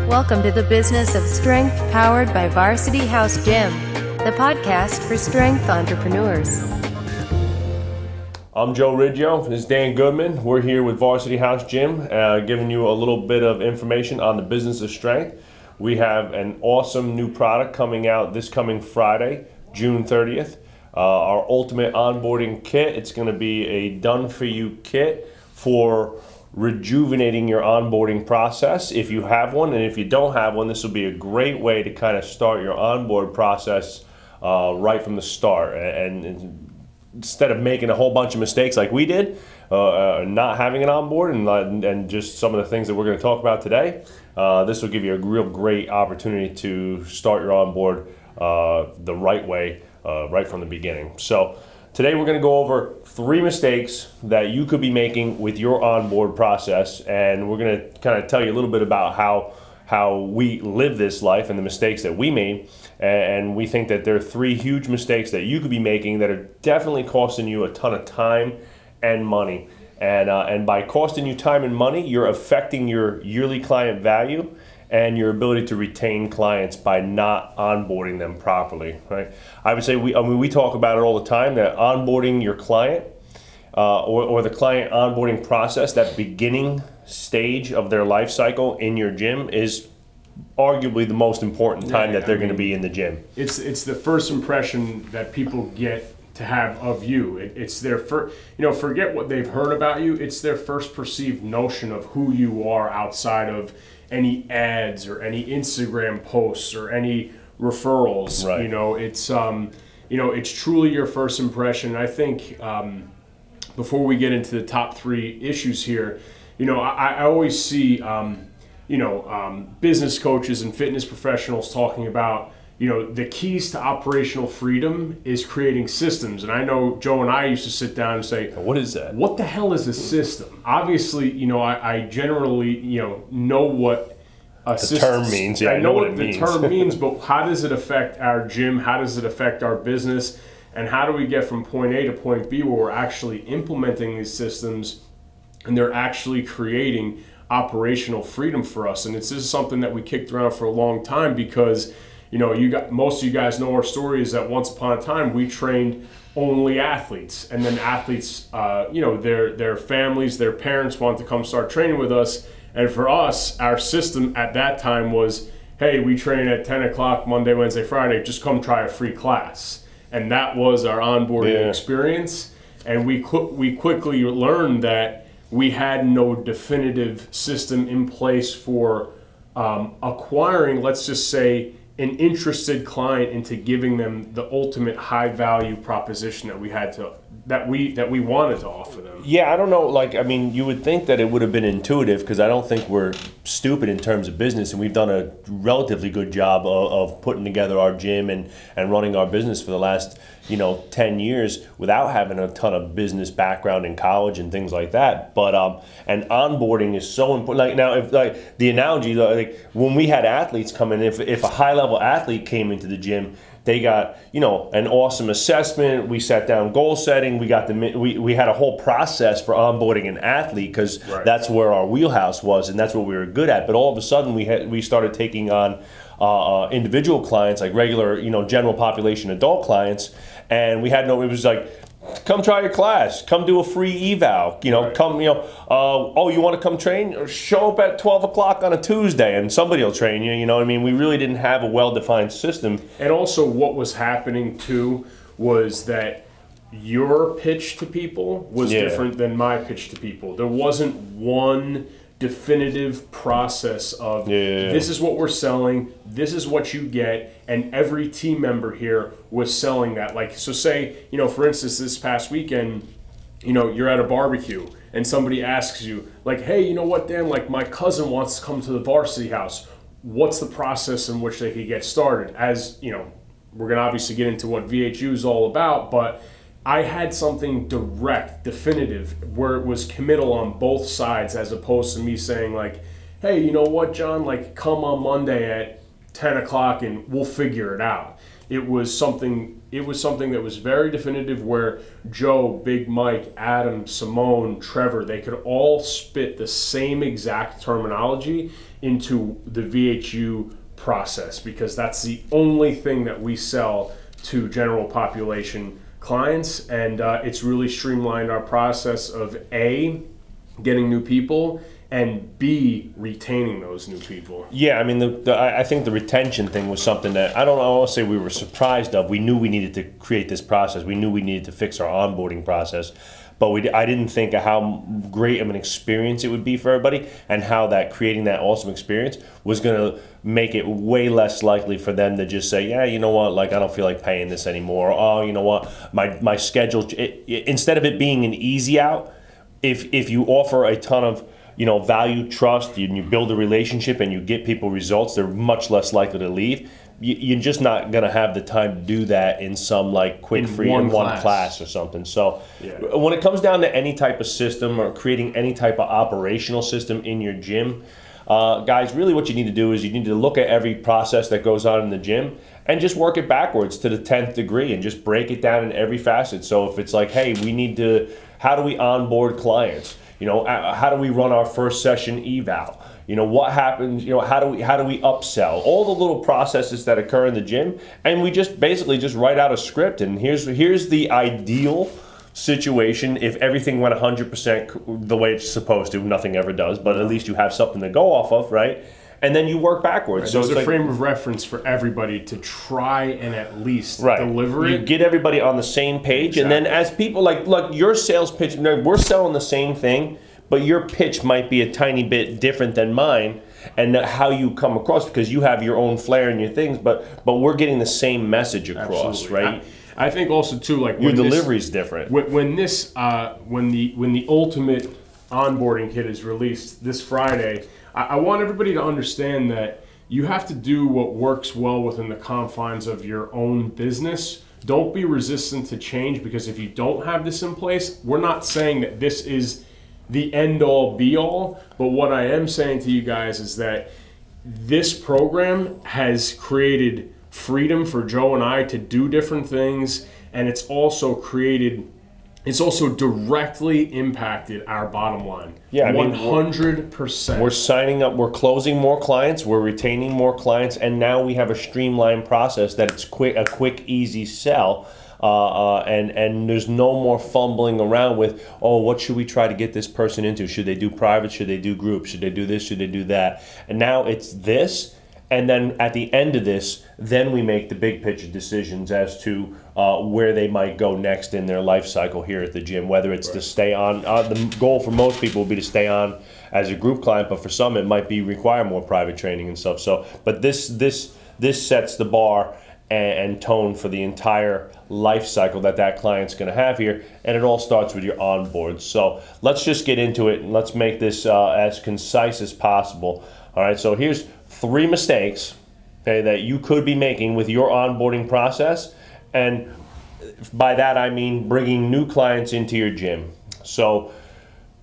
Welcome to the Business of Strength, powered by Varsity House Gym, the podcast for strength entrepreneurs. I'm Joe Riggio. This is Dan Goodman. We're here with Varsity House Gym, giving you a little bit of information on the business of strength. We have an awesome new product coming out this coming Friday, June 30th. Our Ultimate Onboarding Kit. It's going to be a done-for-you kit for rejuvenating your onboarding process if you have one, and if you don't have one, this will be a great way to kind of start your onboard process right from the start. And instead of making a whole bunch of mistakes like we did, not having an onboard and just some of the things that we're going to talk about today, this will give you a real great opportunity to start your onboard the right way, right from the beginning. So today we're going to go over 3 mistakes that you could be making with your onboard process, and we're going to kind of tell you a little bit about how we live this life and the mistakes that we made. And we think that there are 3 huge mistakes that you could be making that are definitely costing you a ton of time and money. And by costing you time and money, you're affecting your yearly client value and your ability to retain clients by not onboarding them properly, right? I would say we talk about it all the time, that onboarding your client or the client onboarding process, that beginning stage of their life cycle in your gym, is arguably the most important time that they're going to be in the gym. It's the first impression that people get to have of you. It's their first, forget what they've heard about you. It's their first perceived notion of who you are outside of any ads or any Instagram posts or any referrals. Right. It's truly your first impression. I think before we get into the top 3 issues here, I always see business coaches and fitness professionals talking about, the keys to operational freedom is creating systems. And I know Joe and I used to sit down and say, what is that? What the hell is a system? Obviously, I generally, know what a system means. Yeah, I know what the term means, but how does it affect our gym? How does it affect our business? And how do we get from point A to point B where we're actually implementing these systems and they're actually creating operational freedom for us? And this is something that we kicked around for a long time because most of you guys know our story is that once upon a time we trained only athletes, and then athletes, their families, their parents wanted to come start training with us. And for us, our system at that time was, hey, we train at 10 o'clock Monday, Wednesday, Friday, just come try a free class. And that was our onboarding experience. And we quickly learned that we had no definitive system in place for acquiring, let's just say, an interested client into giving them the ultimate high value proposition that we wanted to offer them. Yeah, I don't know. You would think that it would have been intuitive, because I don't think we're stupid in terms of business, and we've done a relatively good job of putting together our gym and running our business for the last 10 years without having a ton of business background in college and things like that. But and onboarding is so important. If the analogy, when we had athletes come in, if a high level athlete came into the gym, they got an awesome assessment. We sat down goal setting. We had a whole process for onboarding an athlete, because that's where our wheelhouse was and that's what we were good at. But all of a sudden we started taking on individual clients, like regular general population adult clients, and it was like, come try your class, come do a free eval, come, you want to come train? Show up at 12 o'clock on a Tuesday and somebody will train you, We really didn't have a well-defined system. And also what was happening too was that your pitch to people was different than my pitch to people. There wasn't one definitive process of this is what we're selling, this is what you get, and every team member here was selling that. So say, for instance, this past weekend, you're at a barbecue and somebody asks you, hey, you know what, Dan, my cousin wants to come to the Varsity House. What's the process in which they could get started? As we're gonna obviously get into what VHU is all about, but I had something direct, definitive, where it was committal on both sides, as opposed to me saying hey, you know what, John, come on Monday at 10 o'clock and we'll figure it out. it was something that was very definitive, where Joe, Big Mike, Adam, Simone, Trevor, they could all spit the same exact terminology into the VHU process, because that's the only thing that we sell to general population clients. And it's really streamlined our process of A, getting new people, and B, retaining those new people. Yeah, I mean, I think the retention thing was something that I don't want to say we were surprised of. We knew we needed to create this process. We knew we needed to fix our onboarding process, but I didn't think of how great of an experience it would be for everybody, and how that creating that awesome experience was going to make it way less likely for them to just say, yeah, you know what, like, I don't feel like paying this anymore. Oh, you know what, my schedule. Instead of it being an easy out, if you offer a ton of value, trust, and you build a relationship and you get people results, they're much less likely to leave. You're just not going to have the time to do that in some like quick free in one class or something. So when it comes down to any type of system or creating any type of operational system in your gym, guys, really what you need to do is you need to look at every process that goes on in the gym and just work it backwards to the 10th degree and just break it down in every facet. So if it's like, hey, how do we onboard clients? How do we run our first session eval? What happens? How do we upsell? All the little processes that occur in the gym, and we just basically just write out a script. And here's the ideal situation if everything went 100% the way it's supposed to. Nothing ever does, but at least you have something to go off of, right? And then you work backwards. Right, so there's a frame of reference for everybody to try and at least deliver it. You get everybody on the same page, and then as people look, your sales pitch, we're selling the same thing, but your pitch might be a tiny bit different than mine, and how you come across, because you have your own flair and your things, but we're getting the same message across. Absolutely. Right? I think also too, like, your delivery is different. When the ultimate onboarding kit is released this Friday, I want everybody to understand that you have to do what works well within the confines of your own business. Don't be resistant to change, because if you don't have this in place, we're not saying that this is the end-all be-all, but what I am saying to you guys is that this program has created freedom for Joe and I to do different things, and it's also directly impacted our bottom line. Yeah, I mean, 100%. We're signing up, we're closing more clients, we're retaining more clients, and now we have a streamlined process that it's a quick, easy sell. And there's no more fumbling around with, oh, what should we try to get this person into? Should they do private? Should they do groups? Should they do this? Should they do that? And now it's this. And then at the end of this, then we make the big picture decisions as to where they might go next in their life cycle here at the gym, whether it's to stay on. The goal for most people will be to stay on as a group client, but for some it might be require more private training and stuff. So, but this sets the bar and tone for the entire life cycle that client's going to have here, and it all starts with your onboard. So let's just get into it and let's make this as concise as possible. All right, so here's 3 mistakes, okay, that you could be making with your onboarding process, and by that I mean bringing new clients into your gym. So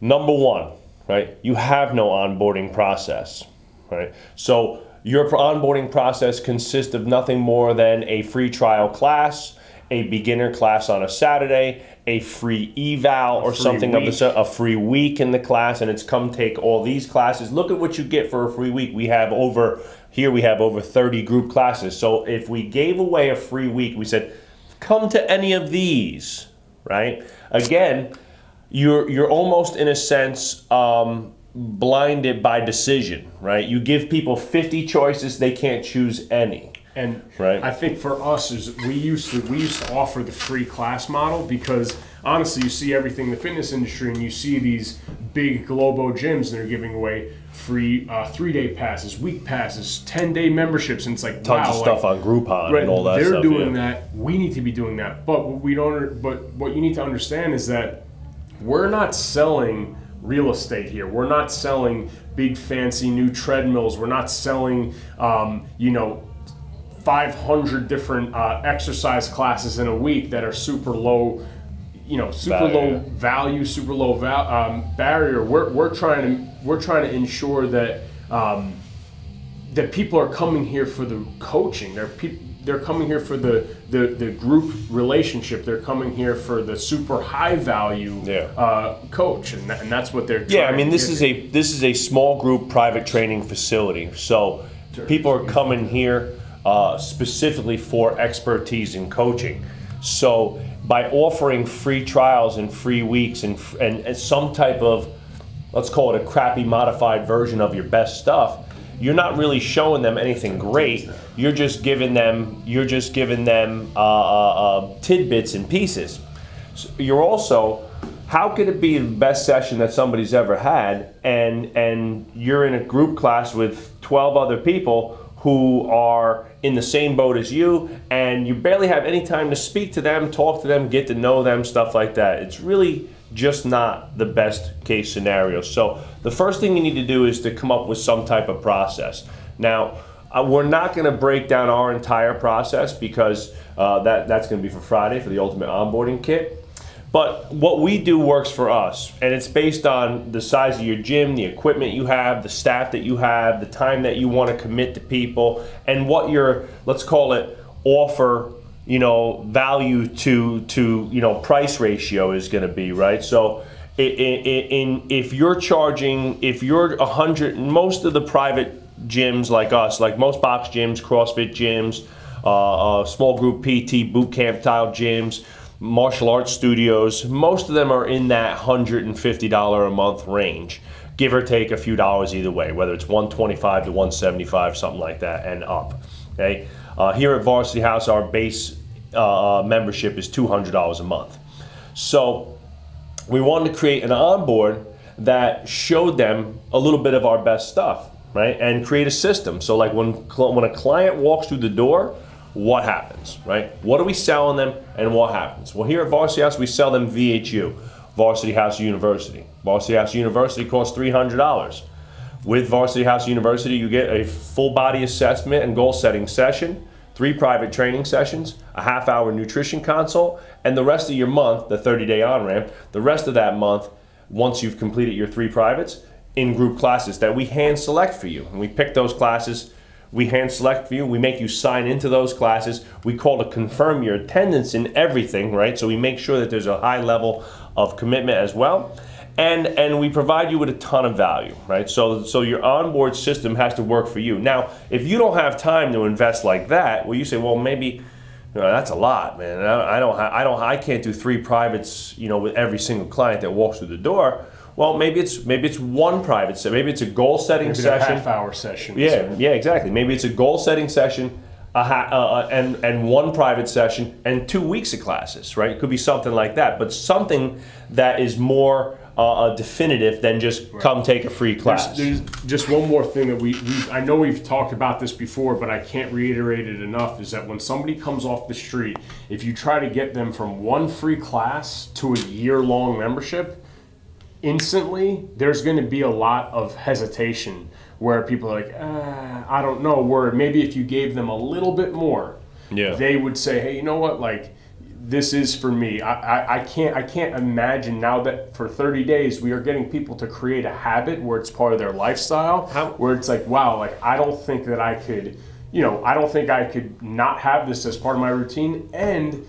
number 1, right, you have no onboarding process, right? So your onboarding process consists of nothing more than a free trial class, a beginner class on a Saturday, a free eval or something of the sort, a free week in the class, and it's come take all these classes. Look at what you get for a free week. We have over 30 group classes. So if we gave away a free week, we said, come to any of these, right? Again, you're almost in a sense blinded by decision, right? You give people 50 choices, they can't choose any. And right. I think for us is we used to offer the free class model, because honestly you see everything in the fitness industry and you see these big Globo gyms and they're giving away free 3-day passes, week passes, 10-day memberships, and it's like tons of stuff on Groupon and all that they're stuff. They're doing that. We need to be doing that. But what you need to understand is that we're not selling real estate here. We're not selling big fancy new treadmills. We're not selling 500 different exercise classes in a week that are super low, low value, super low barrier. We're trying to ensure that that people are coming here for the coaching. they're coming here for the group relationship. They're coming here for the super high value coach, and that's what they're. Yeah, I mean, this is a small group private training facility. So people are coming here specifically for expertise in coaching. So by offering free trials and free weeks and some type of, let's call it a crappy modified version of your best stuff, you're not really showing them anything great. You're just giving them tidbits and pieces. So you're also, how could it be the best session that somebody's ever had, and you're in a group class with 12 other people who are in the same boat as you, and you barely have any time to speak to them, talk to them, get to know them, stuff like that. It's really just not the best case scenario. So the first thing you need to do is to come up with some type of process. Now, we're not going to break down our entire process because that's going to be for Friday for the Ultimate Onboarding Kit. But what we do works for us, and it's based on the size of your gym, the equipment you have, the staff that you have, the time that you want to commit to people, and what your, let's call it, offer, value to price ratio is going to be, right? So if you're 100, most of the private gyms like us, like most box gyms, CrossFit gyms, small group PT, boot camp style gyms, martial arts studios, most of them are in that $150 a month range, give or take a few dollars either way, whether it's $125 to $175, something like that, and up. Okay. Here at Varsity House, our base membership is $200 a month. So we wanted to create an onboard that showed them a little bit of our best stuff, right? And create a system. So like when a client walks through the door, what happens, right? What are we selling them and what happens? Well, here at Varsity House, we sell them VHU, Varsity House University. Varsity House University costs $300. With Varsity House University, you get a full body assessment and goal setting session, 3 private training sessions, a half-hour nutrition consult, and the rest of your month, the 30-day on-ramp, the rest of that month, once you've completed your 3 privates, in-group classes that we hand select for you. And we pick those classes, we hand select for you, we make you sign into those classes. We call to confirm your attendance in everything, right? So we make sure that there's a high level of commitment as well. And we provide you with a ton of value, right? So your onboard system has to work for you. Now, if you don't have time to invest like that, well, you say, well, maybe that's a lot, man. I can't do 3 privates, with every single client that walks through the door. Well, maybe it's one private session. Maybe it's a goal setting session. A half-hour session. Yeah, exactly. Maybe it's a goal setting session, and 1 private session and 2 weeks of classes, right? It could be something like that, but something that is more definitive than just come take a free class. There's just one more thing that I know we've talked about this before, but I can't reiterate it enough, is that when somebody comes off the street, if you try to get them from 1 free class to a year-long membership, instantly there's going to be a lot of hesitation where people are like, I don't know, where maybe if you gave them a little bit more, they would say, hey, you know what, like, this is for me. I can't imagine now that for 30 days we are getting people to create a habit where it's part of their lifestyle, where it's like, wow, like, I don't think that I could, I don't think I could not have this as part of my routine. And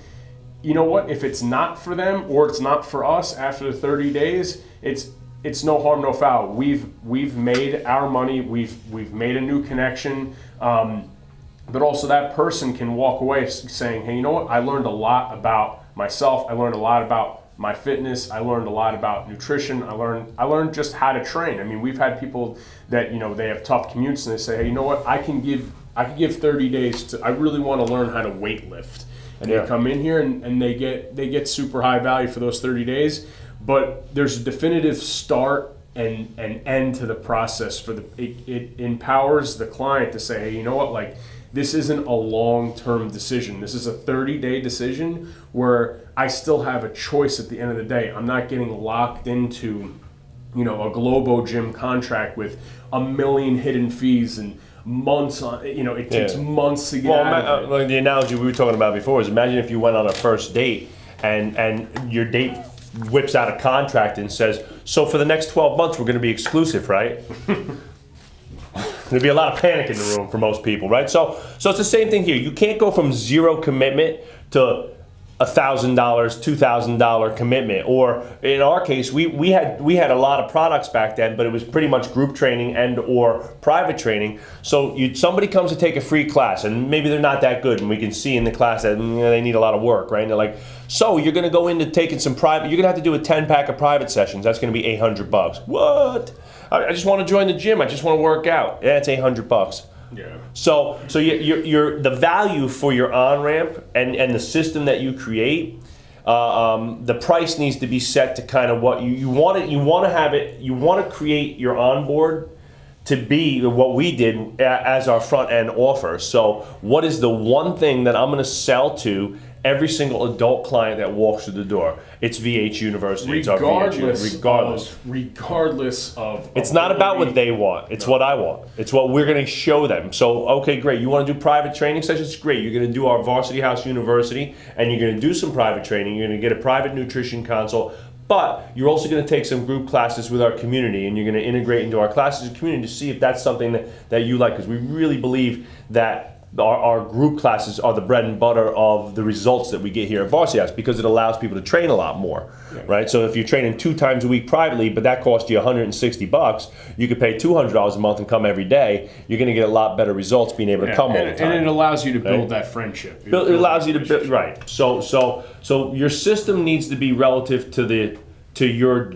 you know what, if it's not for them or it's not for us after the 30 days, it's no harm, no foul. We've made our money. We've made a new connection, but also that person can walk away saying, hey, you know what? I learned a lot about myself. I learned a lot about my fitness. I learned a lot about nutrition. I learned just how to train. I mean, we've had people that they have tough commutes and they say, hey, you know what? I can give 30 days to. I really want to learn how to weight lift, and they come in here and they get super high value for those 30 days. But there's a definitive start and end to the process. It empowers the client to say, hey, you know what, like, this isn't a long-term decision. This is a 30-day decision where I still have a choice at the end of the day. I'm not getting locked into, a Globo Gym contract with a million hidden fees and months on, it takes months to get out of it. Like the analogy we were talking about before is, imagine if you went on a first date and your date whips out a contract and says, so for the next 12 months we're going to be exclusive, right? There'd be a lot of panic in the room for most people, right? So it's the same thing here. You can't go from zero commitment to $1,000, $2,000 commitment. Or in our case, we had a lot of products back then, but it was pretty much group training and or private training. So somebody comes to take a free class, and maybe they're not that good, and we can see in the class that they need a lot of work, right? And they're like, so you're going to go into taking some private. You're going to have to do a 10-pack of private sessions. That's going to be $800. What? I just want to join the gym. I just want to work out. Yeah, it's $800. Yeah. So you're the value for your on-ramp and the system that you create, the price needs to be set to kind of what you want it. You want to have it. You want to create your onboard to be what we did as our front end offer. So what is the one thing that I'm going to sell to every single adult client that walks through the door? It's VH University. It's our VH, regardless of it's not about what they want. It's what I want. It's what we're going to show them. So, okay, great. You want to do private training sessions? Great. You're going to do our Varsity House University, and you're going to do some private training. You're going to get a private nutrition consult, but you're also going to take some group classes with our community, and you're going to integrate into our classes and community to see if that's something that you like, because we really believe that our group classes are the bread and butter of the results that we get here at Varsity House, because it allows people to train a lot more, right? So if you're training 2 times a week privately, but that costs you $160, you could pay $200 a month and come every day. You're going to get a lot better results being able to come all the time. And it allows you to build that friendship. It allows you to build, right? So your system needs to be relative to your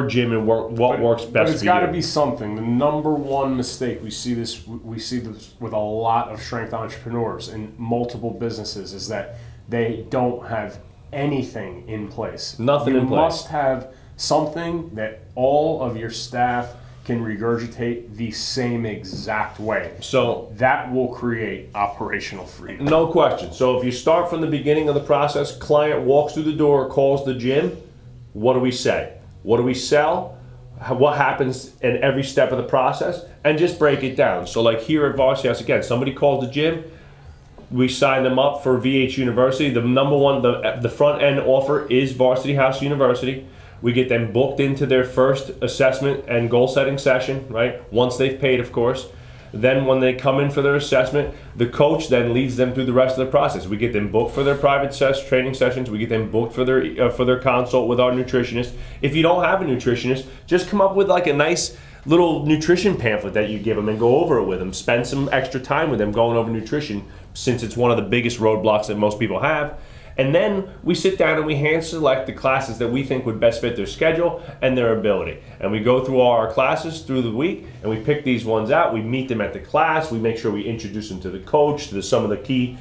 gym and what works best for you. But it's got to be something. The number one mistake we see this with a lot of strength entrepreneurs in multiple businesses is that they don't have anything in place. Nothing in place. You must have something that all of your staff can regurgitate the same exact way. So that will create operational freedom. No question. So if you start from the beginning of the process, client walks through the door, calls the gym. What do we say? What do we sell? What happens in every step of the process? And just break it down. So like here at Varsity House, again, somebody calls the gym, we sign them up for VH University. The number one, the front end offer is Varsity House University. We get them booked into their first assessment and goal setting session, right? Once they've paid, of course. Then when they come in for their assessment, the coach then leads them through the rest of the process. We get them booked for their private training sessions. We get them booked for their consult with our nutritionist. If you don't have a nutritionist, just come up with like a nice little nutrition pamphlet that you give them and go over it with them. Spend some extra time with them going over nutrition, since it's one of the biggest roadblocks that most people have. And then we sit down and we hand select the classes that we think would best fit their schedule and their ability. And we go through all our classes through the week, and we pick these ones out. We meet them at the class. We make sure we introduce them to the coach, to some of the key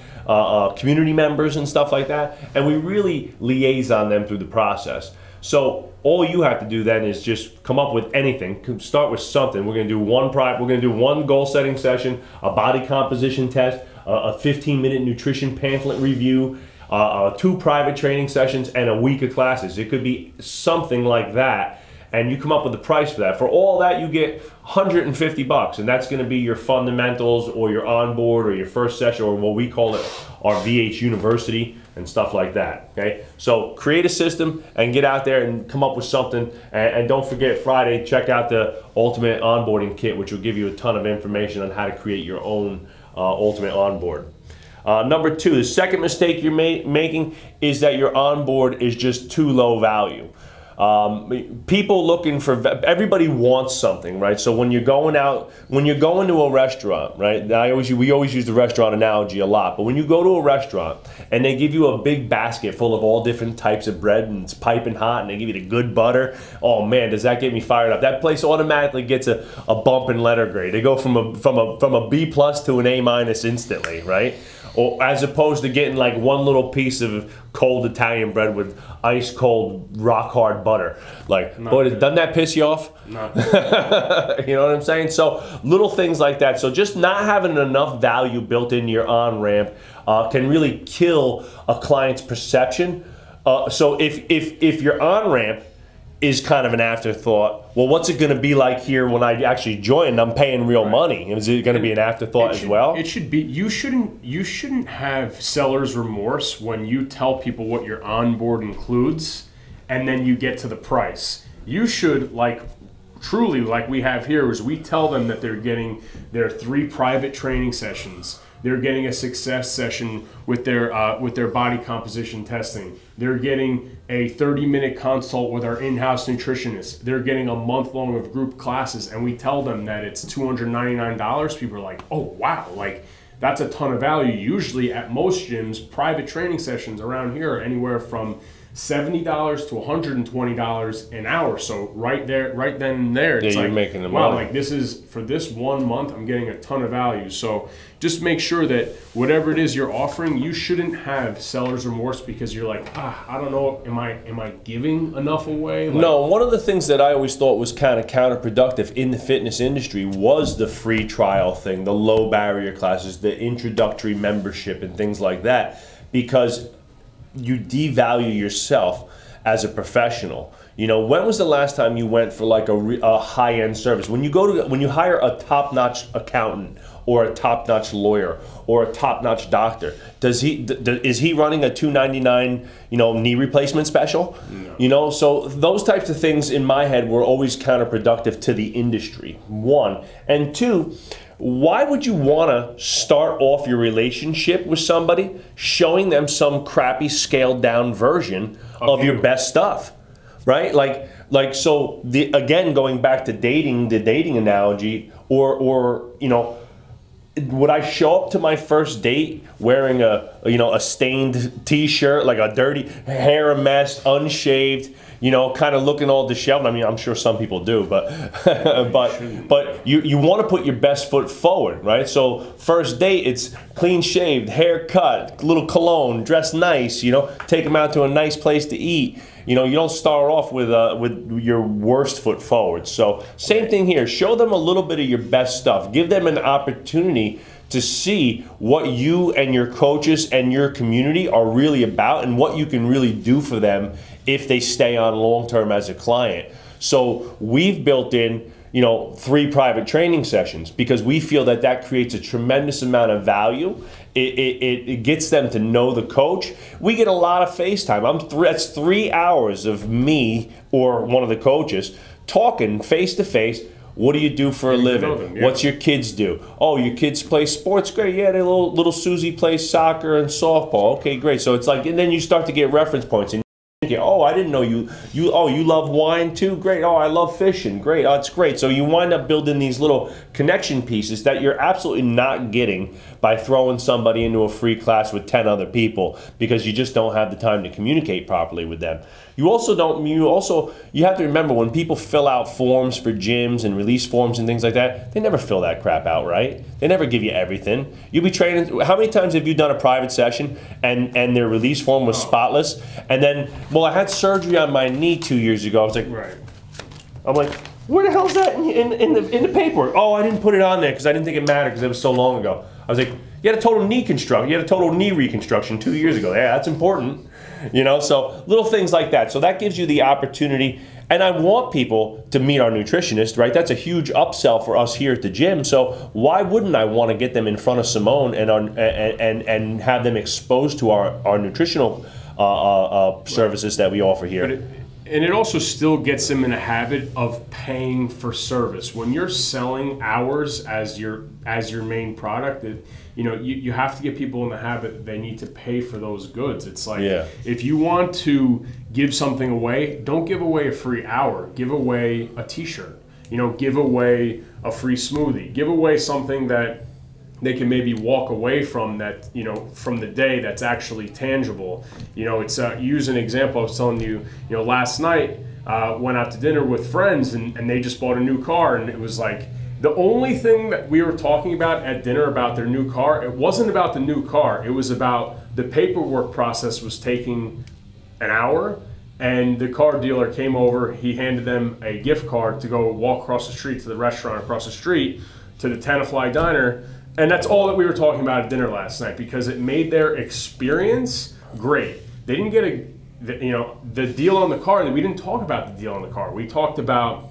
community members and stuff like that. And we really liaison them through the process. So all you have to do then is just come up with anything. Start with something. We're going to do one goal setting session, a body composition test, a 15-minute nutrition pamphlet review, 2 private training sessions, and a week of classes. It could be something like that, and you come up with the price for that. For all that, you get $150, and that's going to be your fundamentals or your onboard or your first session, or what we call it our VH University and stuff like that. Okay, so create a system and get out there and come up with something. And don't forget, Friday, check out the Ultimate Onboarding Kit, which will give you a ton of information on how to create your own Ultimate Onboard. Number 2, the second mistake you're making is that your onboard is just too low value. People looking for, everybody wants something, right? So when you're going to a restaurant, right? We always use the restaurant analogy a lot, but when you go to a restaurant and they give you a big basket full of all different types of bread and it's piping hot and they give you the good butter, oh man, does that get me fired up? That place automatically gets a bump in letter grade. They go from a B+ to an A- instantly, right? Or as opposed to getting like one little piece of cold Italian bread with ice cold rock hard butter. Like, boy, doesn't that piss you off? No. You know what I'm saying? So little things like that. So just not having enough value built into your on-ramp can really kill a client's perception. So if your on-ramp is kind of an afterthought, well, what's it going to be like here when I actually join and I'm paying real money? Is it going to be an afterthought as well? It should be. You shouldn't have seller's remorse when you tell people what your onboard includes and then you get to the price. You should, like truly, like we have here, is we tell them that they're getting their 3 private training sessions. They're getting a success session with their body composition testing. They're getting a 30-minute consult with our in-house nutritionist. They're getting a month-long of group classes, and we tell them that it's $299. People are like, oh, wow, like that's a ton of value. Usually at most gyms, private training sessions around here are anywhere from $70 to $120 an hour. So right there, right then and there, it's you're like, making the wow, money. like this is, for this 1 month, I'm getting a ton of value. So just make sure that whatever it is you're offering, you shouldn't have seller's remorse because you're like, I don't know, am I giving enough away? Like, No, one of the things that I always thought was kind of counterproductive in the fitness industry was the free trial thing, the low barrier classes, the introductory membership and things like that, because you devalue yourself as a professional. You know, when was the last time you went for like a high-end service? When you hire a top-notch accountant or a top-notch lawyer or a top-notch doctor, is he running a $299 knee replacement special? No. You know, so those types of things in my head were always counterproductive to the industry. 1 and 2. Why would you want to start off your relationship with somebody showing them some crappy scaled down version of your best stuff, right? Like so again, going back to dating, the dating analogy, or would I show up to my first date wearing a stained t-shirt, like a dirty hair, a mess, unshaved, kind of looking all disheveled? I mean, I'm sure some people do, but but you want to put your best foot forward, right? So first date, it's clean shaved, hair cut, little cologne, dress nice, take them out to a nice place to eat. You don't start off with your worst foot forward. So same thing here. Show them a little bit of your best stuff. Give them an opportunity to see what you and your coaches and your community are really about and what you can really do for them if they stay on long-term as a client. So we've built in 3 private training sessions because we feel that creates a tremendous amount of value. It gets them to know the coach. We get a lot of FaceTime. That's 3 hours of me or one of the coaches talking face to face. What do you do for a living? Yeah. What's your kids do? Oh, your kids play sports? Great. Yeah, little Susie plays soccer and softball. Okay, great. So it's like, and then you start to get reference points. And oh, I didn't know you love wine too? Great. Oh, I love fishing. Great. Oh, it's great. So you wind up building these little connection pieces that you're absolutely not getting by throwing somebody into a free class with 10 other people because you just don't have the time to communicate properly with them. You have to remember when people fill out forms for gyms and release forms and things like that, they never fill that crap out, right? They never give you everything. You'll be training. How many times have you done a private session and their release form was spotless? And then, well, I had surgery on my knee 2 years ago. I was like, right. I'm like, where the hell's that in the paperwork? Oh, I didn't put it on there because I didn't think it mattered because it was so long ago. I was like, you had a total knee reconstruction 2 years ago. Yeah, that's important. So little things like that. So that gives you the opportunity. And I want people to meet our nutritionist, right? That's a huge upsell for us here at the gym. So why wouldn't I want to get them in front of Simone and have them exposed to our nutritional services that we offer here? And it also still gets them in a habit of paying for service. When you're selling hours as your main product, you have to get people in the habit that they need to pay for those goods. It's like, if you want to give something away, don't give away a free hour. Give away a t-shirt. Give away a free smoothie. Give away something that they can maybe walk away from that, from the day that's actually tangible. It's use an example. I was telling you, last night went out to dinner with friends and they just bought a new car, and it was like the only thing that we were talking about at dinner about their new car, it wasn't about the new car. It was about the paperwork process was taking an hour, and the car dealer came over. He handed them a gift card to go walk across the street to the restaurant across the street to the Tenafly Diner. And that's all that we were talking about at dinner last night because it made their experience great. They didn't get the deal on the car. We didn't talk about the deal on the car. We talked about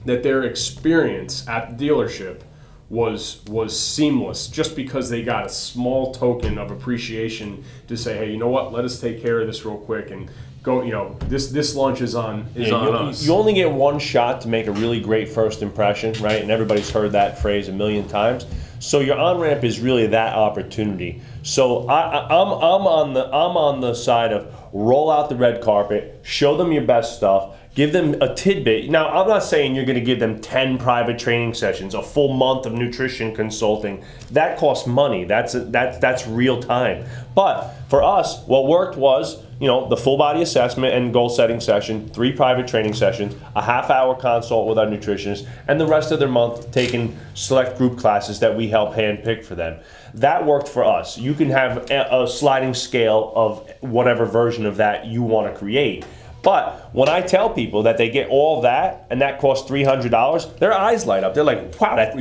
that their experience at the dealership was seamless just because they got a small token of appreciation to say, hey, you know what? Let us take care of this real quick and go, you know, this lunch is on us. You only get one shot to make a really great first impression, right? And everybody's heard that phrase a million times. So your on-ramp is really that opportunity. So I'm on the side of roll out the red carpet, show them your best stuff, give them a tidbit. Now, I'm not saying you're going to give them 10 private training sessions, a full month of nutrition consulting. That costs money. That's real time. But for us, what worked was, you know, the full body assessment and goal setting session, 3 private training sessions, a half-hour consult with our nutritionist, and the rest of their month taking select group classes that we help handpick for them. That worked for us. You can have a sliding scale of whatever version of that you want to create. But when I tell people that they get all that and that costs $300, their eyes light up. They're like, "Wow, that's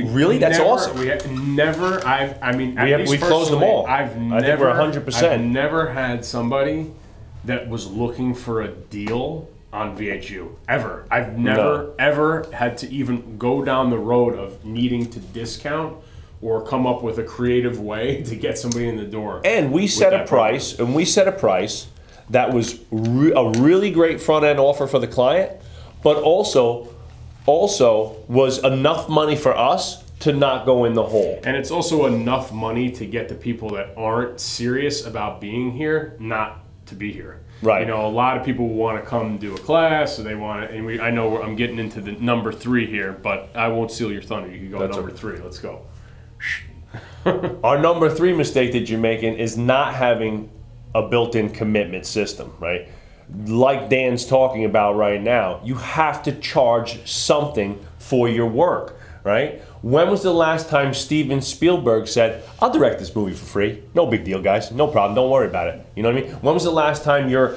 awesome." We closed them all. I think we're 100%. I've never had somebody that was looking for a deal on VHU ever. I've never ever had to even go down the road of needing to discount or come up with a creative way to get somebody in the door. And we set a price, that was a really great front end offer for the client, but also was enough money for us to not go in the hole. And it's also enough money to get the people that aren't serious about being here not to be here. Right. You know, a lot of people want to come do a class, or they want to, and I know I'm getting into the number 3 here, but I won't steal your thunder. You can go number 3. Let's go. Our number 3 mistake that you're making is not having a built-in commitment system, right? Like Dan's talking about right now, you have to charge something for your work, right? When was the last time Steven Spielberg said, "I'll direct this movie for free. No big deal, guys. No problem. Don't worry about it." You know what I mean? When was the last time your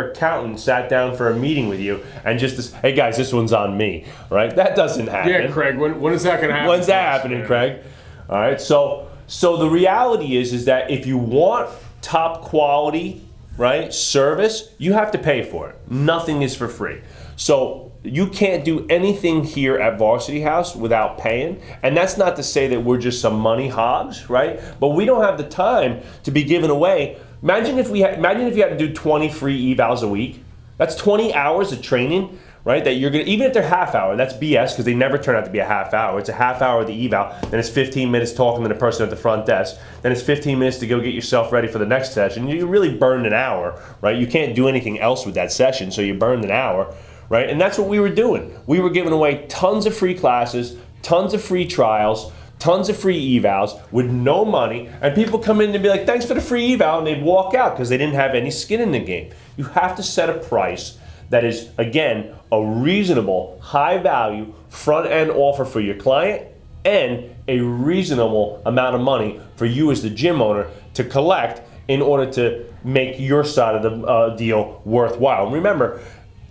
accountant sat down for a meeting with you and just, "Hey guys, this one's on me," right? That doesn't happen. Yeah, Craig. When is that going to happen? When's that happening, Craig? All right. So the reality is that if you want top quality, right, service, you have to pay for it. Nothing is for free. So you can't do anything here at Varsity House without paying. And that's not to say that we're just some money hogs, right? But we don't have the time to be giving away. Imagine if you had to do 20 free evals a week. That's 20 hours of training, right? That you're gonna, even if they're half hour, that's BS because they never turn out to be a half hour. It's a half hour of the eval, then it's 15 minutes talking to the person at the front desk, then it's 15 minutes to go get yourself ready for the next session. You really burned an hour, right? You can't do anything else with that session, so you burned an hour, right? And that's what we were doing. We were giving away tons of free classes, tons of free trials, tons of free evals with no money, and people come in and be like, "Thanks for the free eval," and they'd walk out because they didn't have any skin in the game. You have to set a price that is, again, a reasonable, high-value, front-end offer for your client and a reasonable amount of money for you as the gym owner to collect in order to make your side of the deal worthwhile. And remember,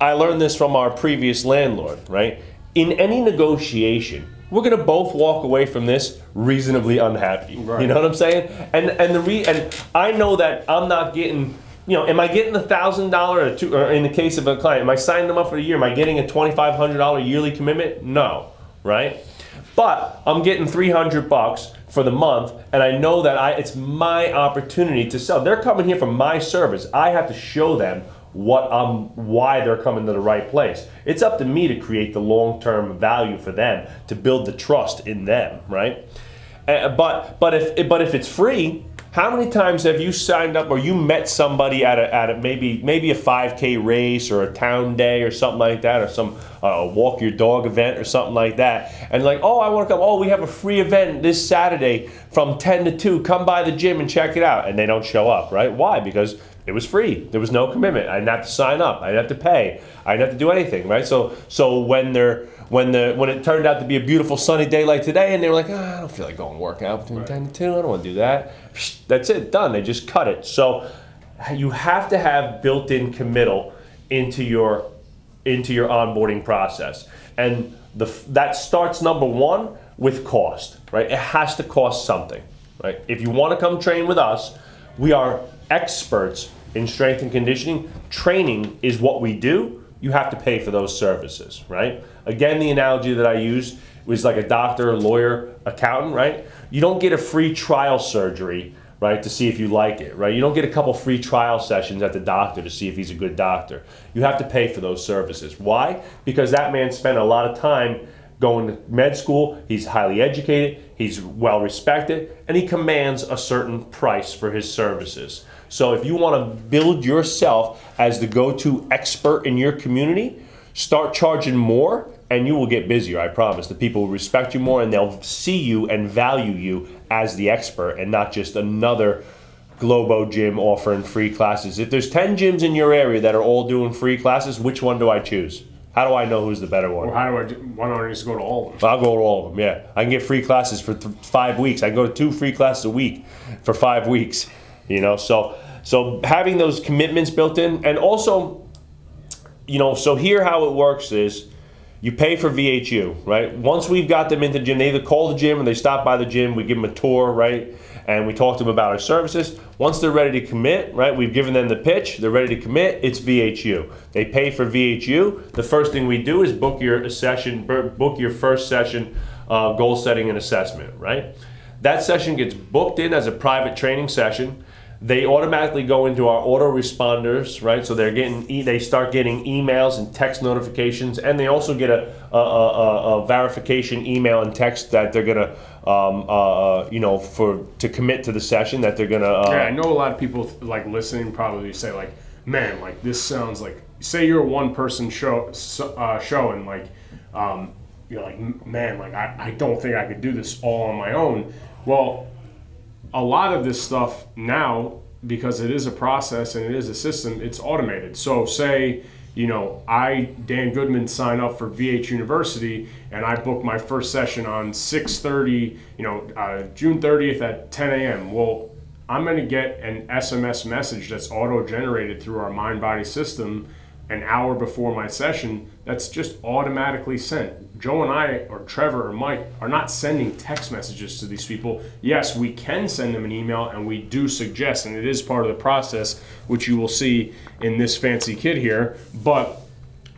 I learned this from our previous landlord, right? In any negotiation, we're going to both walk away from this reasonably unhappy. Right. You know what I'm saying? And I know that I'm not getting... You know, am I getting $1,000 or in the case of a client, am I signing them up for a year? Am I getting a $2,500 yearly commitment? No, right? But I'm getting $300 for the month, and I know that it's my opportunity to sell. They're coming here for my service. I have to show them why they're coming to the right place. It's up to me to create the long-term value for them, to build the trust in them, right? But if it's free, how many times have you signed up or you met somebody at a maybe a 5K race or a town day or something like that, or some walk your dog event or something like that, and like, "Oh, I want to come. Oh, we have a free event this Saturday from 10 to 2. Come by the gym and check it out," and they don't show up, right? Why? Because it was free. There was no commitment. I didn't have to sign up. I didn't have to pay. I didn't have to do anything, right? So when it turned out to be a beautiful sunny day like today, and they were like, "I don't feel like going work out between 10 to 2. I don't want to do that." That's it. Done. They just cut it. So you have to have built-in committal into your onboarding process, and that starts, number 1, with cost, right? It has to cost something, right? If you want to come train with us, we are experts in strength and conditioning. Training is what we do. You have to pay for those services, right? Again, the analogy that I used was like a doctor, lawyer, accountant, right? You don't get a free trial surgery, right, to see if you like it, right? You don't get a couple free trial sessions at the doctor to see if he's a good doctor. You have to pay for those services. Why? Because that man spent a lot of time going to med school, he's highly educated, he's well respected, and he commands a certain price for his services. So if you want to build yourself as the go-to expert in your community, start charging more and you will get busier, I promise. The people will respect you more and they'll see you and value you as the expert and not just another Globo gym offering free classes. If there's 10 gyms in your area that are all doing free classes, which one do I choose? How do I know who's the better one? Well, why don't I just go to all of them? I'll go to all of them, yeah. I can get free classes for 5 weeks. I can go to 2 free classes a week for 5 weeks, you know. So having those commitments built in, and also, you know, so here how it works is you pay for VHU, right? Once we've got them into the gym, they either call the gym or they stop by the gym, we give them a tour, right? And we talk to them about our services. Once they're ready to commit, right, we've given them the pitch, they're ready to commit, it's VHU. They pay for VHU. The first thing we do is book your session, book your first session, goal setting and assessment, right? That session gets booked in as a private training session. They automatically go into our autoresponders, right? So they start getting emails and text notifications, and they also get a verification email and text that they're gonna, you know, to commit to the session that they're gonna. Yeah, I know a lot of people like listening probably say like, man, like this sounds like, say you're a one-person show and like, you're like, man, like I don't think I could do this all on my own. Well, a lot of this stuff now, because it is a process and it is a system, it's automated. So say, you know, Dan Goodman, sign up for VH University and I book my first session on 6:30, you know, June 30th at 10 a.m. Well, I'm going to get an SMS message that's auto-generated through our mind-body system an hour before my session that's just automatically sent. Joe and I, or Trevor or Mike, are not sending text messages to these people. Yes, we can send them an email, and we do suggest, and it is part of the process, which you will see in this fancy kit here, but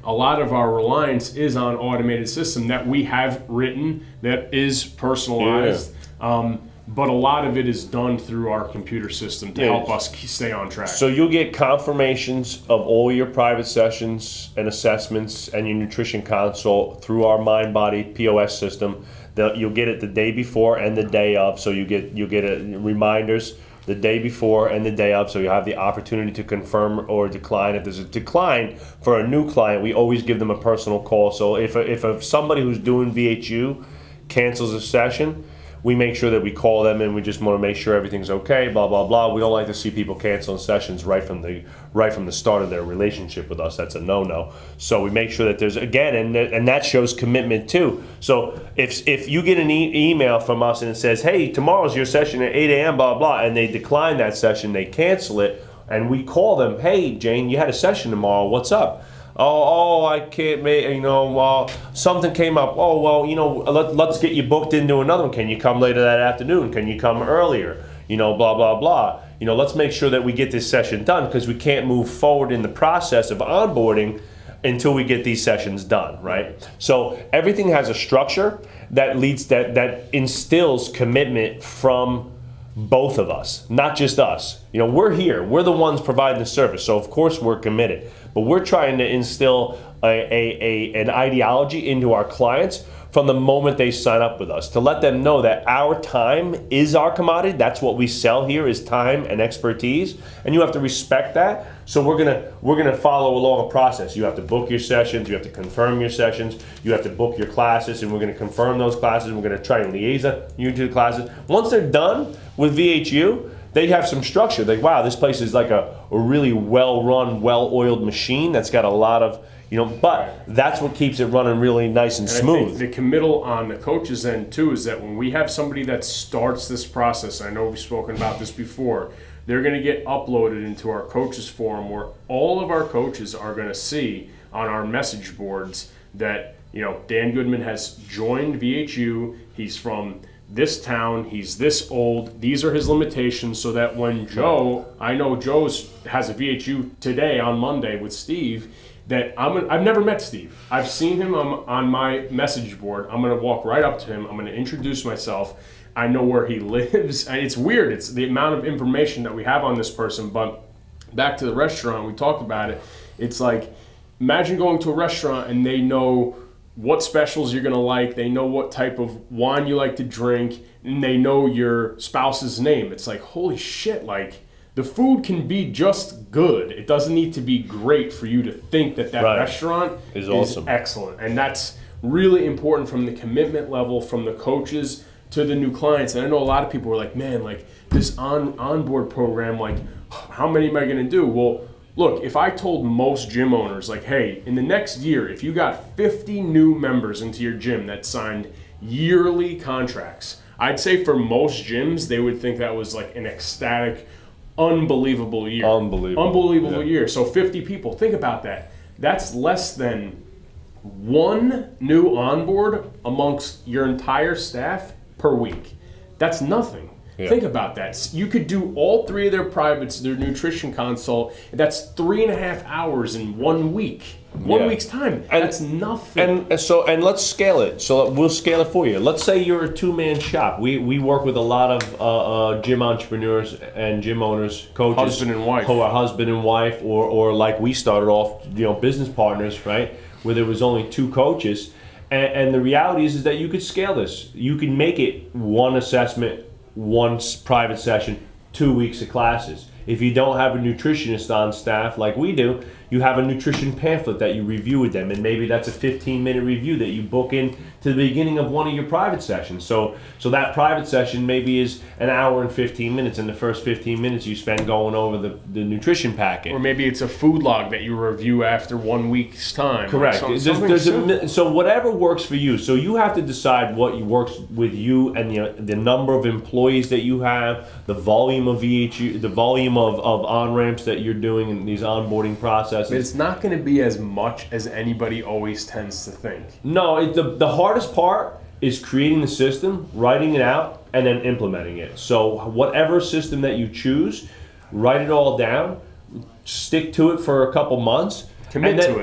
a lot of our reliance is on automated system that we have written that is personalized. Yeah. But a lot of it is done through our computer system to help us stay on track. So you'll get confirmations of all your private sessions and assessments and your nutrition consult through our MindBody POS system. You'll get it the day before and the day of. So you'll get reminders the day before and the day of. So you have the opportunity to confirm or decline. If there's a decline for a new client, we always give them a personal call. So if somebody who's doing VHU cancels a session, we make sure that we call them and we just want to make sure everything's okay, blah, blah, blah. We don't like to see people canceling sessions right from the start of their relationship with us. That's a no-no. So we make sure that there's, again, and that shows commitment too. So if you get an email from us and it says, hey, tomorrow's your session at 8 a.m., blah, blah, and they decline that session, they cancel it, and we call them, hey, Jane, you had a session tomorrow, what's up? Oh, I can't make, you know, something came up. Oh, well, you know, let's get you booked into another one. Can you come later that afternoon? Can you come earlier? You know, blah, blah, blah. You know, let's make sure that we get this session done because we can't move forward in the process of onboarding until we get these sessions done, right? So everything has a structure that instills commitment from both of us, not just us. You know, we're here. We're the ones providing the service, so of course we're committed. But we're trying to instill an ideology into our clients from the moment they sign up with us, to let them know that our time is our commodity. That's what we sell here, is time and expertise, and you have to respect that. So we're gonna follow along a process. You have to book your sessions, you have to confirm your sessions, you have to book your classes, and we're gonna confirm those classes. We're gonna try and liaison you to the classes. Once they're done with VHU, they have some structure. Like, wow, this place is like a really well-run, well-oiled machine that's got a lot of, you know, but that's what keeps it running really nice and smooth. I think the committal on the coach's end too is that when we have somebody that starts this process, I know we've spoken about this before, they're going to get uploaded into our coaches forum where all of our coaches are going to see on our message boards that, you know, Dan Goodman has joined VHU, he's from this town, he's this old, these are his limitations, so that when Joe, I know Joe has a VHU today on Monday with Steve, that I've never met Steve. I've seen him on my message board. I'm going to walk right up to him. I'm going to introduce myself. I know where he lives. And it's weird. It's the amount of information that we have on this person. But back to the restaurant, we talked about it. It's like, imagine going to a restaurant and they know what specials you're going to like. They know what type of wine you like to drink. And they know your spouse's name. It's like, holy shit, like, the food can be just good. It doesn't need to be great for you to think that restaurant is awesome. Excellent. And that's really important from the commitment level from the coaches to the new clients. And I know a lot of people are like, man, like this onboard program, like how many am I going to do? Well, look, if I told most gym owners like, hey, in the next year, if you got 50 new members into your gym that signed yearly contracts, I'd say for most gyms, they would think that was like an ecstatic, unbelievable year. Unbelievable year. So 50 people, think about that. That's less than one new onboard amongst your entire staff per week. That's nothing. Yeah. Think about that. You could do all 3 of their privates, their nutrition consult. That's 3.5 hours in 1 week. 1 week's time. And that's nothing. And let's scale it. So we'll scale it for you. Let's say you're a 2-man shop. We work with a lot of gym entrepreneurs and gym owners, coaches, husband and wife, who are husband and wife, or like we started off, business partners, right? Where there was only 2 coaches. And the reality is that you could scale this. You can make it 1 assessment, 1 private session, 2 weeks of classes. If you don't have a nutritionist on staff like we do, you have a nutrition pamphlet that you review with them, and maybe that's a 15-minute review that you book in to the beginning of one of your private sessions. So that private session maybe is an hour and 15 minutes, and the first 15 minutes you spend going over the nutrition packet. Or maybe it's a food log that you review after 1 week's time. Correct. So whatever works for you. So you have to decide what works with you and the number of employees that you have, the volume of VHU, the volume of on-ramps that you're doing in these onboarding processes. But it's not going to be as much as anybody always tends to think. No, the hardest part is creating the system, writing it out, and then implementing it. So whatever system that you choose, write it all down, stick to it for a couple months, commit to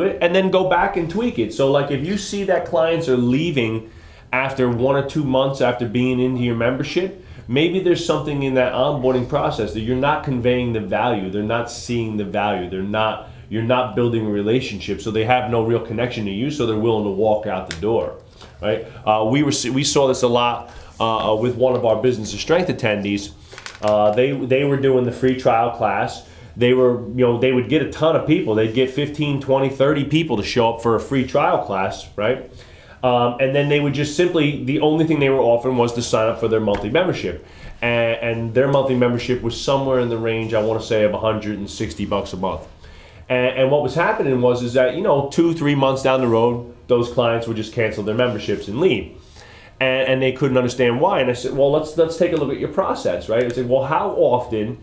it, and then go back and tweak it. So like if you see that clients are leaving after 1 or 2 months after being into your membership, maybe there's something in that onboarding process that you're not conveying the value. They're not seeing the value. You're not building a relationship, so they have no real connection to you, so they're willing to walk out the door, right? We saw this a lot with one of our Business of Strength attendees. They were doing the free trial class. They would get a ton of people. They'd get 15, 20, 30 people to show up for a free trial class, right? And then they would just simply, the only thing they were offering was to sign up for their monthly membership. And their monthly membership was somewhere in the range, I want to say, of $160 a month. And what was happening is that, 2-3 months down the road, those clients would just cancel their memberships and leave. And they couldn't understand why. And I said, well, let's take a look at your process, right? I said, well, how often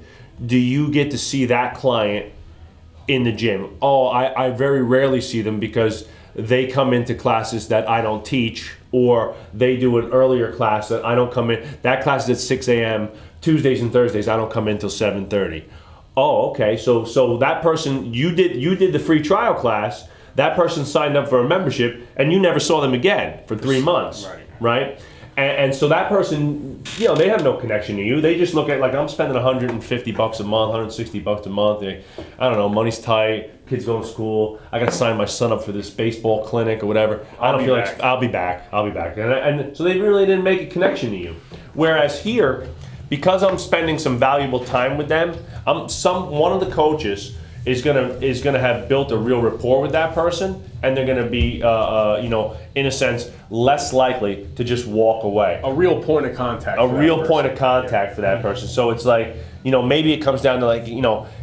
do you get to see that client in the gym? Oh, I very rarely see them because they come into classes that I don't teach, or they do an earlier class that I don't come in. That class is at 6 a.m. Tuesdays and Thursdays. I don't come in till 7:30. Oh, okay. So that person, you did the free trial class. That person signed up for a membership, and you never saw them again for 3 months, right? And so that person, they have no connection to you. They just look at, like, I'm spending $150 a month, $160 a month. I don't know, money's tight, kids going to school. I got to sign my son up for this baseball clinic or whatever. I'll be back. And so they really didn't make a connection to you. Whereas here, because I'm spending some valuable time with them, one of the coaches is gonna have built a real rapport with that person, and they're gonna be, in a sense, less likely to just walk away. A real point of contact. For that person. So it's like, maybe it comes down to like,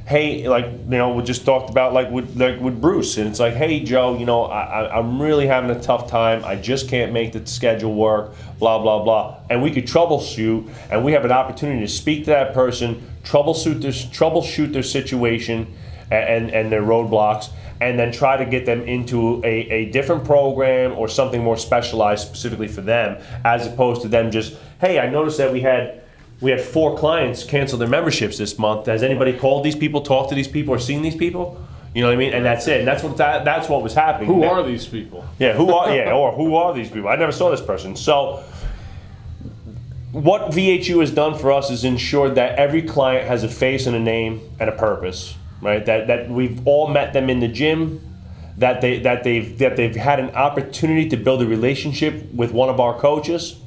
hey, like, we just talked about like with Bruce, and it's like, hey, Joe, I'm really having a tough time. I just can't make the schedule work. Blah blah blah. And we could troubleshoot, and we have an opportunity to speak to that person, troubleshoot their situation and their roadblocks, and then try to get them into a different program or something more specialized specifically for them, as opposed to them just, hey, I noticed that we had 4 clients cancel their memberships this month. Has anybody called these people, talked to these people, or seen these people? You know what I mean? And that's it. And that's what was happening. Who are these people? Yeah, who are these people? I never saw this person. So what VHU has done for us is ensured that every client has a face and a name and a purpose, right? That we've all met them in the gym, that they've had an opportunity to build a relationship with one of our coaches,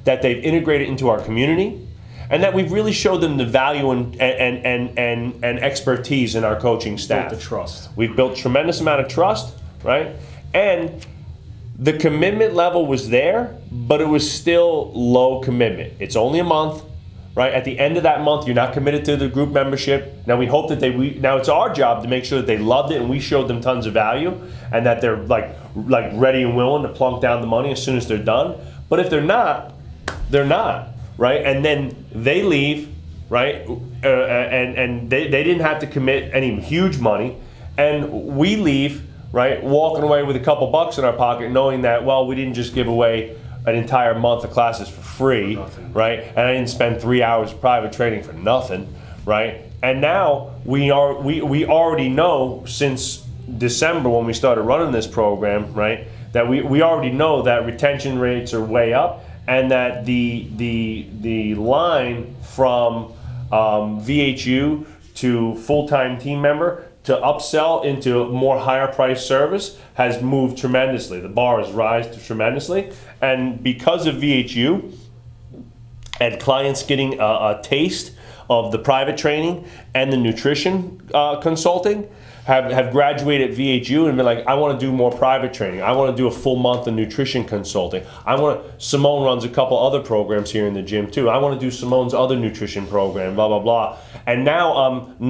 that they've integrated into our community, and that we've really showed them the value and expertise in our coaching staff. Built the trust. We've built tremendous amount of trust, right? And the commitment level was there, but it was still low commitment. It's only a month, right? At the end of that month, you're not committed to the group membership. Now we hope that now it's our job to make sure that they loved it and we showed them tons of value and that they're like ready and willing to plunk down the money as soon as they're done. But if they're not, right? And then they leave, right? And they didn't have to commit any huge money, and we leave, right, walking away with a couple bucks in our pocket, knowing that, well, we didn't just give away an entire month of classes for free, right? And I didn't spend 3 hours of private training for nothing, right? And now we already know since December when we started running this program, right, that we already know that retention rates are way up, and that the line from VHU to full-time team member to upsell into more higher price service has moved tremendously. The bar has risen tremendously, and because of VHU and clients getting a taste of the private training and the nutrition consulting, have graduated VHU and been like, I want to do more private training. I want to do a full month of nutrition consulting. Simone runs a couple other programs here in the gym too. I want to do Simone's other nutrition program, blah, blah, blah. And now I'm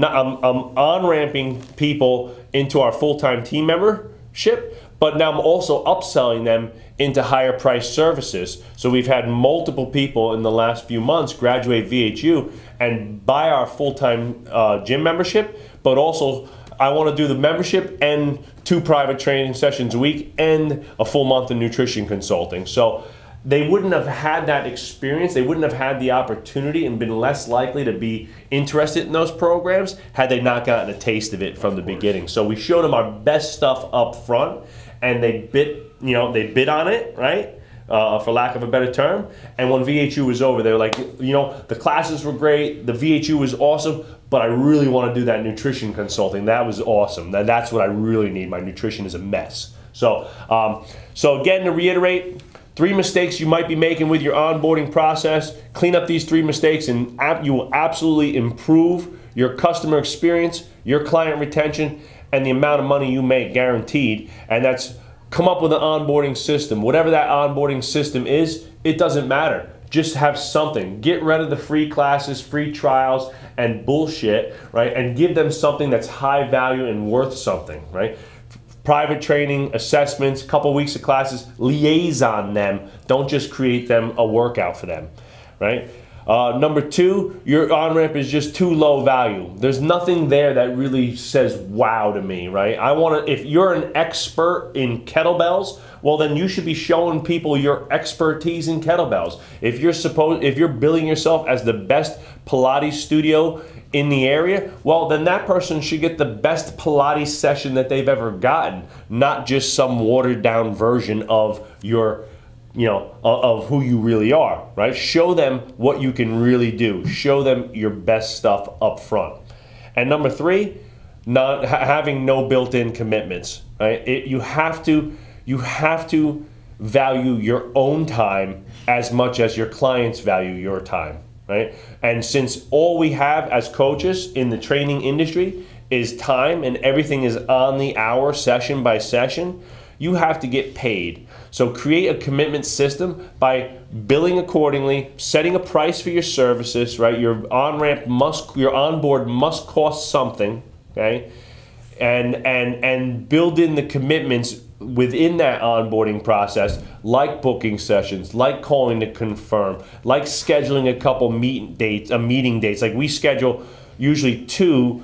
on-ramping people into our full-time team membership, but now I'm also upselling them into higher price services. So we've had multiple people in the last few months graduate VHU and buy our full-time gym membership, but also I want to do the membership and 2 private training sessions a week and a full month of nutrition consulting. So they wouldn't have had that experience, they wouldn't have had the opportunity and been less likely to be interested in those programs had they not gotten a taste of it from the beginning. So we showed them our best stuff up front, and they bid on it, right? For lack of a better term. And when VHU was over, they were like, the classes were great, the VHU was awesome, but I really want to do that nutrition consulting. That was awesome. That's what I really need. My nutrition is a mess. So again, to reiterate, 3 mistakes you might be making with your onboarding process. Clean up these 3 mistakes and you will absolutely improve your customer experience, your client retention, and the amount of money you make guaranteed. And that's come up with an onboarding system. Whatever that onboarding system is, it doesn't matter. Just have something. Get rid of the free classes, free trials, and bullshit, right? And give them something that's high value and worth something, right? Private training, assessments, couple weeks of classes, liaison them. Don't just create them a workout for them, right? Number 2, your on-ramp is just too low value. There's nothing there that really says wow to me, right? If you're an expert in kettlebells, well then you should be showing people your expertise in kettlebells. If you're billing yourself as the best Pilates studio in the area, well then that person should get the best Pilates session that they've ever gotten, not just some watered down version of your of who you really are, right? Show them what you can really do. Show them your best stuff up front. And number 3, having no built-in commitments, right? You have to value your own time as much as your clients value your time, right? And since all we have as coaches in the training industry is time and everything is on the hour, session by session, you have to get paid. So create a commitment system by billing accordingly, setting a price for your services, right? Your onboard must cost something, okay? And build in the commitments within that onboarding process, like booking sessions, like calling to confirm, like scheduling a couple meeting dates. Like we schedule usually 2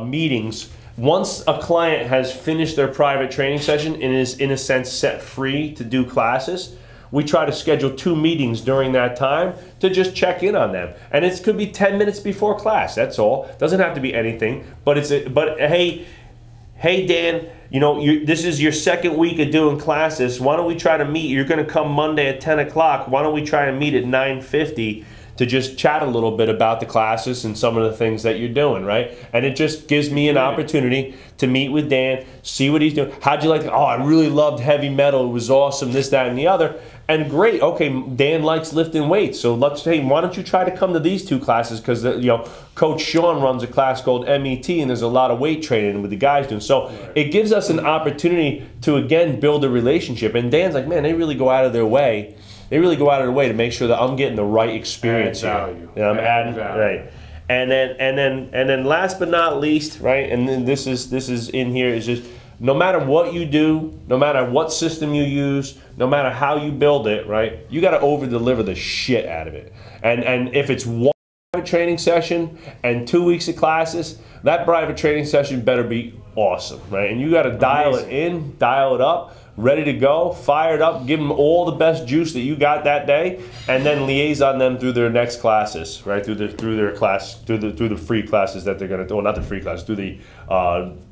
meetings. Once a client has finished their private training session and is in a sense set free to do classes, we try to schedule 2 meetings during that time to just check in on them. And it could be 10 minutes before class, that's all. Doesn't have to be anything, but hey, hey Dan, this is your second week of doing classes. Why don't we try to meet? You're going to come Monday at 10 o'clock. Why don't we try to meet at 9:50 to just chat a little bit about the classes and some of the things that you're doing, right? And it just gives me an opportunity to meet with Dan, see what he's doing. How'd you like it? Oh, I really loved heavy metal. It was awesome, this, that, and the other. And great, okay, Dan likes lifting weights, so let's say, why don't you try to come to these two classes? Because Coach Sean runs a class called MET, and there's a lot of weight training with the guys doing. So it gives us an opportunity to again build a relationship. And Dan's like, man, they really go out of their way. They really go out of their way to make sure that I'm getting the right experience here. I'm adding value, right? And then last but not least, right? And then this is in here is just, no matter what you do, no matter what system you use, no matter how you build it, right, you got to over-deliver the shit out of it. And if it's one private training session and 2 weeks of classes, that private training session better be awesome, right? And you got to dial it in, dial it up, ready to go, fire it up, give them all the best juice that you got that day, and then liaison them through their next classes, right? Through the free classes that they're going to, well, not the free classes, through the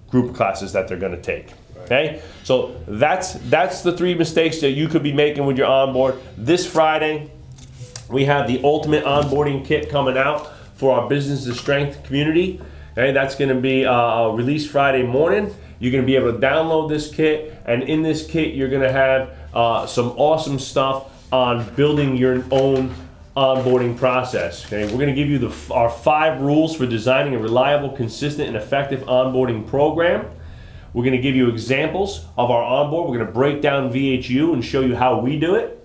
group classes that they're going to take. Okay, so that's the 3 mistakes that you could be making with your onboard. This Friday, we have the ultimate onboarding kit coming out for our Business to Strength community. Okay, that's going to be released Friday morning. You're going to be able to download this kit, and in this kit, you're going to have some awesome stuff on building your own onboarding process. Okay, we're going to give you our 5 rules for designing a reliable, consistent, and effective onboarding program. We're going to give you examples of our onboard. We're going to break down VHU and show you how we do it.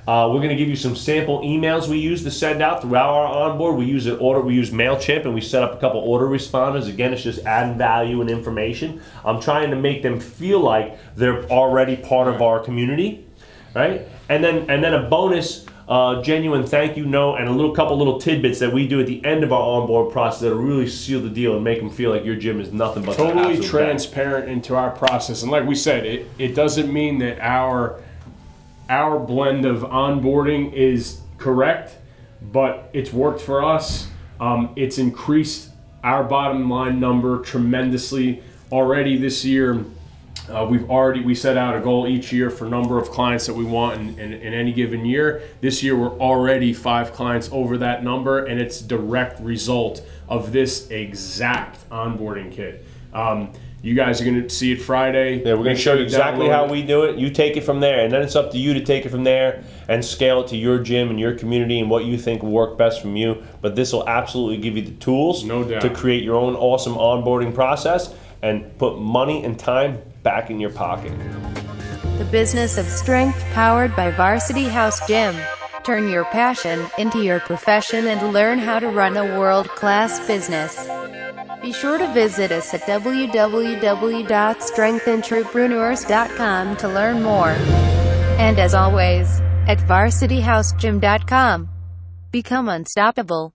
We're going to give you some sample emails we use to send out throughout our onboard. We use MailChimp, and we set up a couple autoresponders. Again, it's just adding value and information. I'm trying to make them feel like they're already part of our community, right? And then a bonus genuine thank you note and a couple little tidbits that we do at the end of our onboard process that will really seal the deal and make them feel like your gym is nothing but totally transparent into our process. And like we said, it doesn't mean that our blend of onboarding is correct, but it's worked for us. It's increased our bottom line number tremendously already this year. We set out a goal each year for number of clients that we want in any given year. This year we're already 5 clients over that number, and it's a direct result of this exact onboarding kit. You guys are going to see it Friday. Yeah, we're going to show you exactly how we do it. You take it from there, and then it's up to you to take it from there and scale it to your gym and your community and what you think will work best from you. But this will absolutely give you the tools to create your own awesome onboarding process and put money and time back in your pocket. The Business of Strength, powered by Varsity House Gym. Turn your passion into your profession and learn how to run a world-class business. Be sure to visit us at www.strengthentrepreneurs.com to learn more. And as always, at varsityhousegym.com. Become unstoppable.